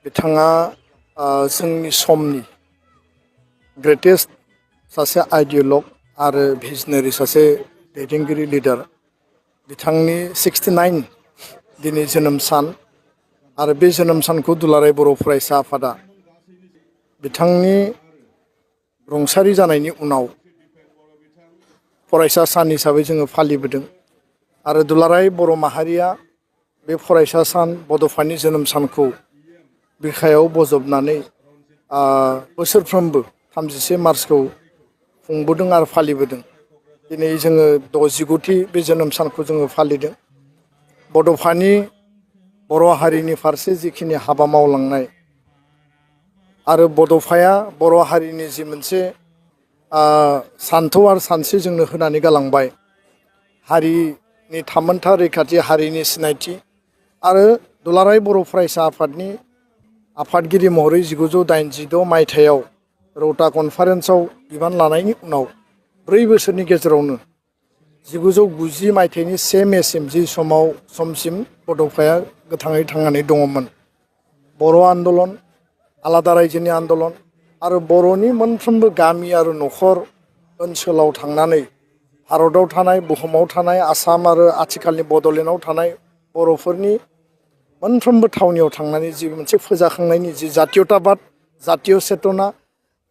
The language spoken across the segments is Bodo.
बिथाङा जोंनि समनि ग्रेटेस्ट सासे आइडियलग आरो भिजनारि सासे दैदेनगिरि लिडार बिथांनि 69 दिनै जोनोम सान आरो बे जोनोम सानखौ दुलाराय बर' फरायसा आफादा बिथांनि रुंसारि जानायनि उनाव फरायसा सान हिसाबै जोङो फालिबोदों आरो दुलाराय बर' माहारिया बे फरायसा सान बड'फानि जोनोम सानखौ बिखायाव बजबनानै बोसोरफ्रोमबो 31 मार्चखौ खुंबोदों आरो फालिबोदों। दिनै जोङो 69थि बे जोनोम सानखौ जोङो फालिदों। बड'फानि बर' हारिनि फारसे जिखिनि हाबा मावलांनाय आरो बड'फाया बर' हारिनि जि मोनसे सान्थौ आरो सानस्रि जोंनो होनानै गालांबाय हारिनि थामोन्था रैखाथि हारिनि सिनायथि आरो दुलाराय बर' फरायसा आफादनि आफादगिरि महरै 1986 मायथाइयाव रौता कनफारेन्सआव बिबान लानायनि उनाव 4 बोसोरनि गेजेरावनो 1990 मायथाइनि 1 मेसिम जि समसिम बड'फाया गोथाङै थांनानै दङमोन। बर' आन्दलन, आलादा रायजोनि आन्दलन आरो बर'नि मोनफ्रोमबो गामि आरो न'खर ओनसोलाव थांनानै भारताव थानाय, बुहुमाव थानाय, आसाम आरो आथिखालनि बड'लेण्डआव थानाय बर'फोरनि मोनफ्रोमबो थावनियाव थांनानै जि मोनसे फोजाखांनायनि जि जातीयताबाद, जातीय चेतना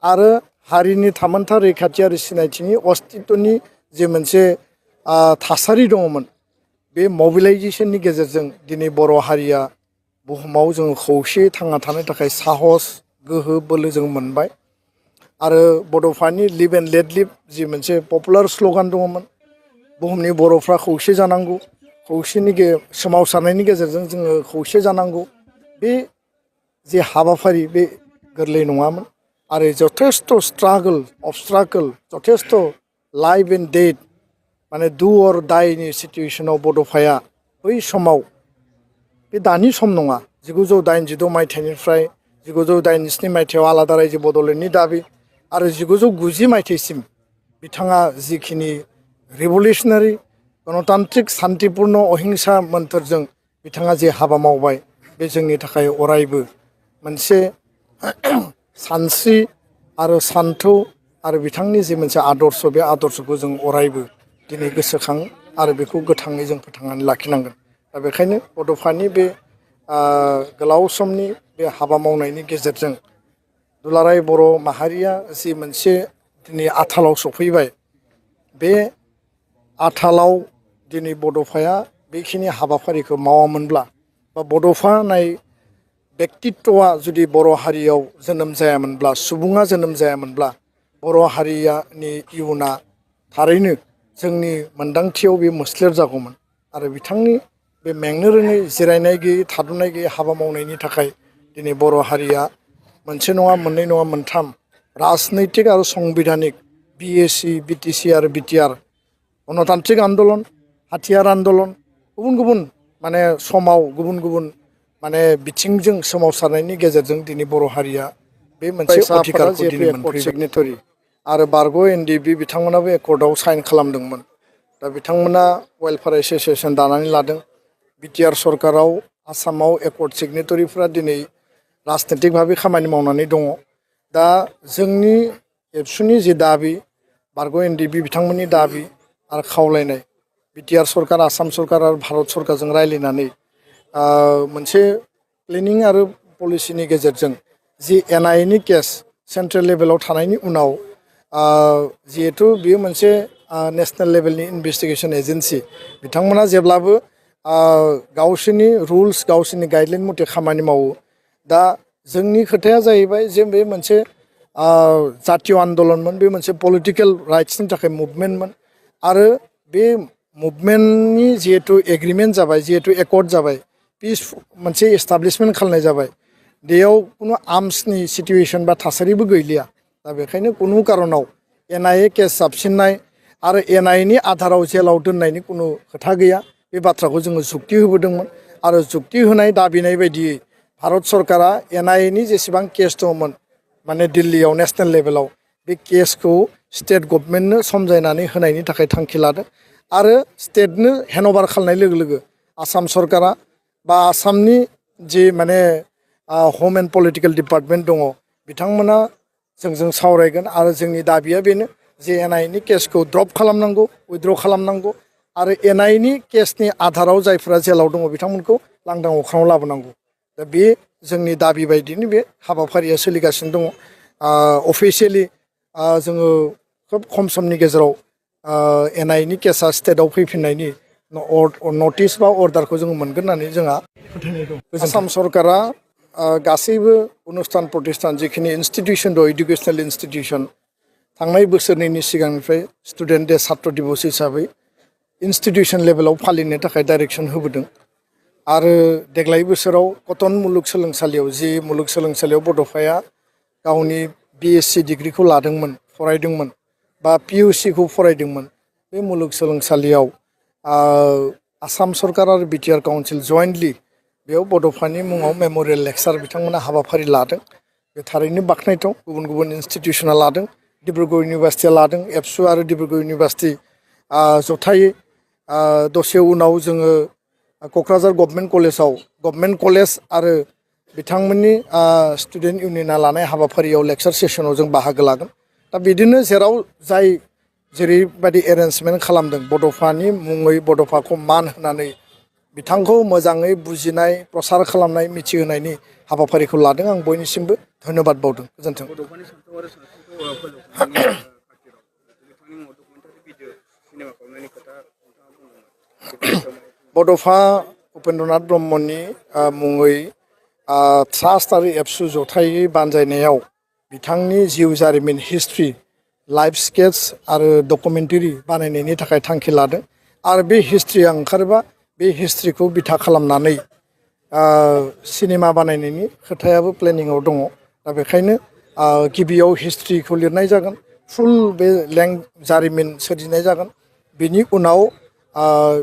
आरो हारिनि थामोन्था रैखाथि आरो सिनायथिनि अस्तित्वनि जे मोनसे थासारि दङमोन, बे मबिलाइजेसननि गेजेरजों दिनै बर' हारिया बुहुमाव जोङो खौसेयै थांना थानो थाखाय साहस, गोहो, बोलो जों मोनबाय। आरो बड'फानि लिभ एन्ड लेट लिभ जि मोनसे पपुलार स्ल'गान दङमोन, बुहुमनि बर'फ्रा खौसे जानांगौ, खौसेनि सोमावसारनायनि गेजेरजों जोङो खौसे जानांगौ, बे जे हाबाफारि बे गोरलै नङामोन आरो जथेस्थ' स्ट्रागोल अबस्ट्राकोल जथेस्थ' लाइफ एन्ड डेथ माने डु अर डाइनि सिटुवेसनाव बड'फाया बै समाव बे दानि सम नङा 1986 मायथाइनिफ्राय 1987 मायथाइयाव आलादा रायजो बड'लेण्डनि दाबि आरो 1990 मायथाइसिम बिथाङा जिखिनि रिभलिउसनारि गणतान्त्रिक सान्तिपुर्ण अहिंसा मोन्थोरजों बिथाङा जे हाबा मावबाय, बे जोंनि थाखाय अरायबो मोनसे सानस्रि आरो सान्थौ आरो बिथांनि जे मोनसे आदर्श, बे आदर्शखौ जों अरायबो दिनै गोसोखां आरो बेखौ गोथाङै जों फोथांनानै लाखिनांगोन। दा बेखायनो बड'फानि बे गोलाव समनि बे हाबा मावनायनि गेजेरजों दुलाराय बर' माहारिया जि मोनसे दिनै आथालाव सफैबाय, बे आथालाव दिनै बड'फाया बेखिनि हाबाफारिखौ मावामोनब्ला बा बड'फा होननाय बेक्तित्वआ जुदि बर' हारियाव जोनोम जायामोनब्ला, सुबुङा जोनोम जायामोनब्ला बर' हारियानि इयुना थारैनो जोंनि मोन्दांथियाव बे मोस्लेर जागौमोन। आरो बिथांनि बे मेंनो रोङै, जिरायनाय गैयै, थाद'नाय गैयै हाबा मावनायनि थाखाय दिनै बर' हारिया मोनसे नङा, मोननै नङा, मोनथाम राजनैतिक आरो संबिधानिक BAC, BTC आरो BTR गणतान्त्रिक आन्दलन, हाथियार आन्दलन, गुबुन गुबुन माने समाव गुबुन गुबुन माने बिथिंजों सोमावसारनायनि गेजेरजों दिनै बर' हारिया बे मोनसे अधिकारखौ दिनै मोनफैबाय। सिगनेटरि आरो बारग' NDB बिथांमोनाबो एकर्डआव साइन खालामदोंमोन। दा बिथांमोना वेलफेयार एस'सियेसन दानानै लादों। BTR सरकाराव आसामाव एकर्ड सिगनेटरिफ्रा दिनै राजनितिक भाबै खामानि मावनानै दङ। दा जोंनि एबसुनि जि दाबि, बारग' NDB बिथांमोननि दाबि आरो खावलायनाय, BTR सरकार, आसाम सरकार आरो भारत सरकारजों रायज्लायनानै मोनसे प्लेनिं आरो पलिसिनि गेजेरजों जि NIA नि केस सेन्ट्रेल लेभेलाव थानायनि उनाव जिहेथु बियो मोनसे नेसनेल लेभेलनि इनभेस्टिगेसन एजेन्सि, बिथांमोना जेब्लाबो गावसोरनि रुल्स, गावसोरनि गाइडलाइन मथे खामानि मावो। दा जोंनि खोथाया जाहैबाय जे बे मोनसे जातीय आन्दलनमोन, बे मोनसे पलिटिकेल राइट्सनि थाखाय मुभमेन्टमोन आरो बे मुभमेन्टनि जिहेथु एग्रिमेन्ट जाबाय, जिहेथु एकर्ड जाबाय, पिस मोनसे एस्टाब्लिशमेन्ट खालामनाय जाबाय, बेयाव कुनु आर्मसनि सिटुवेसन बा थासारिबो गैलिया। दा बेखायनो कुनु कारनाव NIA केस जाबसिननाय आरो NIA नि आधाराव जेलाव दोननायनि कुनु खोथा गैया। बे बाथ्राखौ जोङो जुक्ति होबोदोंमोन आरो जुक्ति होनाय दाबिनाय बायदियै भारत सरकारा NIA नि जेसेबां केस दंमोन माने दिल्लीयाव नेसनेल लेभेलाव, बे केसखौ स्टेट गभर्नमेन्टनो समजायनानै होनायनि थाखाय थांखि लादों आरो स्टेटनो हेन्डअभार खालामनाय लोगो लोगो आसाम सरकारा बा आसामनि जि माने हम एन्ड पलिटिकेल डिपार्टमेन्ट दङ बिथांमोना जोंजों सावरायगोन आरो जोंनि दाबिया बेनो जे एनआइनि केसखौ ड्रप खालामनांगौ उइथड्र खालामनांगौ आरो एनआइनि केसनि आधाराव जायफोरा जेलाव दङ बिथांमोनखौ लांदां अख्राङाव लाबोनांगौ दा बे जोंनि दाबि बायदिनो बे हाबाफारिया सोलिगासिनो दङ अफिसियेलि जोङो खोब खम समनि गेजेराव एनआइनि केसा स्टेटआव फैफिननायनि नटिस बा अर्डारखौ जोङो मोनगोन होननानै जोंहा फोथायनाय दं आसाम सरकारा गासैबो अनुस्थान प्रतिष्ठान जिखिनि इनस्टिटिउसन दं इडुकेसनेल इनस्टिटिउसन थांनाय बोसोरनैनि सिगांनिफ्राय स्टुडेन्ट डे छात्र दिबस हिसाबै इनस्टिटिउसन लेभेलाव फालिनो थाखाय डाइरेक्सन होबोदों आरो देग्लाय बोसोराव कटन मुलुगसोलोंसालियाव जि मुलुगसोलोंसालियाव बड'फाया गावनि बिएससि डिग्रिखौ लादोंमोन फरायदोंमोन बा पिइउसिखौ फरायदोंमोन बे मुलुगसोलोंसालियाव आसाम सरकार आरो बिटिआर काउन्सिल जयेन्टलि बेयाव बड'फानि मुङाव मेम'रियेल लेक्सार बिथांमोना हाबाफारि लादों बे थारैनो बाख्नायथाव गुबुन गुबुन इनस्टिटिउसना लादों डिब्रुगड़ इउनिभार्सिटिया लादों एबसु आरो डिब्रुगड़ इउनिभार्सिटि जथायै दसे उनाव जोङो क'क्राझार गभर्नमेन्ट कलेज आरो बिथांमोननि स्टुडेन्ट इउनियना लानाय हाबाफारियाव लेक्सार सेसनाव जों बाहागो लागोन दा बिदिनो जेराव जाय जेरैबायदि एरेन्जमेन्ट खालामदों बड'फानि मुङै बड'फाखौ मान होनानै बिथांखौ मोजाङै बुजिनाय प्रसार खालामनाय मिथिहोनायनि हाबाफारिखौ लादों आं बयनिसिमबो धन्यबाद बावदों गोजोन्थों बड'फा उपेन्द्रनाथ ब्रह्मनि मुङै ट्रास्ट आरो एबसु जथायै बानजायनायाव बिथांनि जिउ जारिमिन हिस्ट्रि लाइफ स्केच आरो डकुमेन्टारि बानायनायनि थाखाय थांखि लादों आरो बे हिस्ट्रिया ओंखारोबा बे हिस्ट्रिखौ बिथा खालामनानै सिनेमा बानायनायनि खोथायाबो प्लेनिंआव दङ दा बेखायनो गिबियाव हिस्ट्रिखौ लिरनाय जागोन फुल बे जारिमिन सोरजिनाय जागोन बिनि उनाव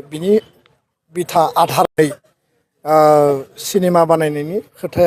बिनि बिथा आधारै सिनेमा बानायनायनि खोथाया